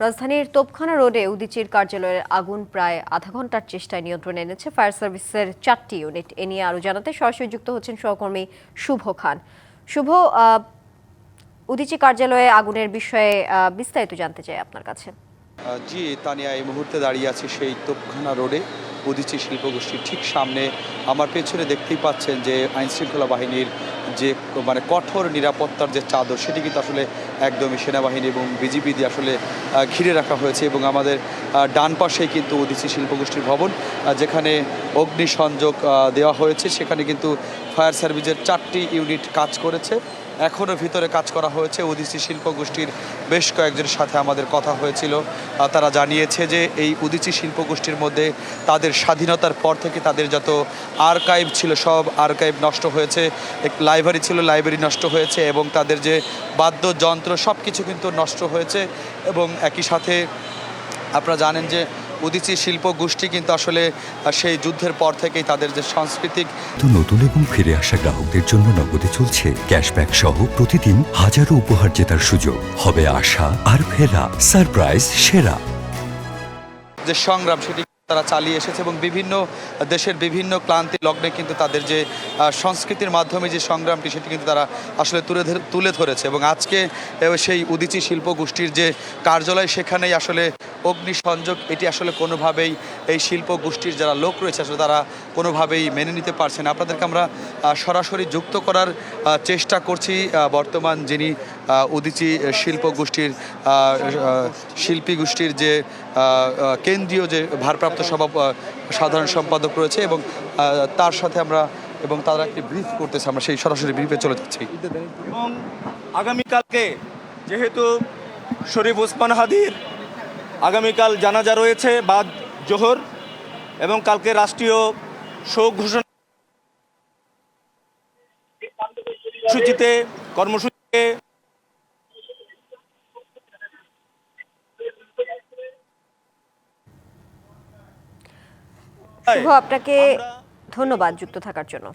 রাজধানীর তোপখানা রোডে উদীচীর কার্যালয়ের আগুন প্রায় আধা ঘন্টার চেষ্টায় নিয়ন্ত্রণে এনেছে ফায়ার সার্ভিসের 4টি ইউনিট। এ নিয়ে আরও জানাতে সরাসরি যুক্ত হচ্ছেন সহকর্মী শুভ খান। শুভ, উদীচী কার্যালয়ে আগুনের বিষয়ে বিস্তারিত জানতে চাই আপনার কাছে। জি তানিয়া, এই মুহূর্তে দাঁড়িয়ে আছি সেই তোপখানা রোডে উদীচী শিল্পগোষ্ঠীর ঠিক সামনে। আমার পেছনে দেখতেই পাচ্ছেন যে আইনশৃঙ্খলা বাহিনীর যে কঠোর নিরাপত্তার যে চাদর, সেটি কিন্তু আসলে একদমই সেনাবাহিনী এবং বিজিবি দিয়ে আসলে ঘিরে রাখা হয়েছে। এবং আমাদের ডান পাশেই কিন্তু উদীচী শিল্পগোষ্ঠীর ভবন, যেখানে অগ্নিসংযোগ দেওয়া হয়েছে। সেখানে কিন্তু ফায়ার সার্ভিসের 4টি ইউনিট কাজ করেছে। এখনও ভিতরে কাজ করা হয়েছে। উদীচী শিল্পগোষ্ঠীর বেশ কয়েকজনের সাথে আমাদের কথা হয়েছিল। তারা জানিয়েছে যে এই উদীচী শিল্পগোষ্ঠীর মধ্যে তাদের স্বাধীনতার পর থেকে তাদের যত আর্কাইভ ছিল সব আর্কাইভ নষ্ট হয়েছে। এক লাইব্রেরি ছিল, লাইব্রেরি নষ্ট হয়েছে, এবং তাদের যে বাদ্যযন্ত্র সব কিছু কিন্তু নষ্ট হয়েছে। এবং একই সাথে আপনারা জানেন যে উদীচী শিল্প গোষ্ঠী কিন্তু আসলে সেই যুদ্ধের পর থেকেই তাদের যে সাংস্কৃতিক নতুন এবং ফিরে আসা গ্রাহকদের জন্য নগদে চলছে ক্যাশব্যাক সহ প্রতিদিন হাজারো উপহার জেতার সুযোগ। হবে আশা আর ফেরা সারপ্রাইজ সেরা। যে সংগ্রাম সেটি তারা চালিয়ে এসেছে, এবং বিভিন্ন দেশের বিভিন্ন ক্লান্তি লগ্নে কিন্তু তাদের যে সংস্কৃতির মাধ্যমে যে সংগ্রামটি সেটি কিন্তু তারা আসলে তুলে ধরেছে। এবং আজকে সেই উদীচী শিল্প গোষ্ঠীর যে কার্যালয়, সেখানেই আসলে অগ্নিসংযোগ, এটি আসলে কোনোভাবেই এই শিল্প গোষ্ঠীর যারা লোক রয়েছে আসলে তারা কোনোভাবেই মেনে নিতে পারছে না। আপনাদেরকে আমরা সরাসরি যুক্ত করার চেষ্টা করছি বর্তমান যিনি উদীচী শিল্প গোষ্ঠীর শিল্পী গোষ্ঠীর যে কেন্দ্রীয় যে ভারপ্রাপ্ত সাধারণ সম্পাদক রয়েছে, এবং তার সাথে আমরা এবং তারা একটি ব্রিফ করতেছে। আমরা সেই সরাসরি ব্রিফে চলে যাচ্ছি। এবং আগামীকালকে যেহেতু শরীফ ওসমান হাদির আগামীকাল জানাজা রয়েছে বাদ জোহর, এবং কালকে রাষ্ট্রীয় শোক ঘোষণা কর্মসূচিতে শুভ, আপনাকে ধন্যবাদ যুক্ত থাকার জন্য।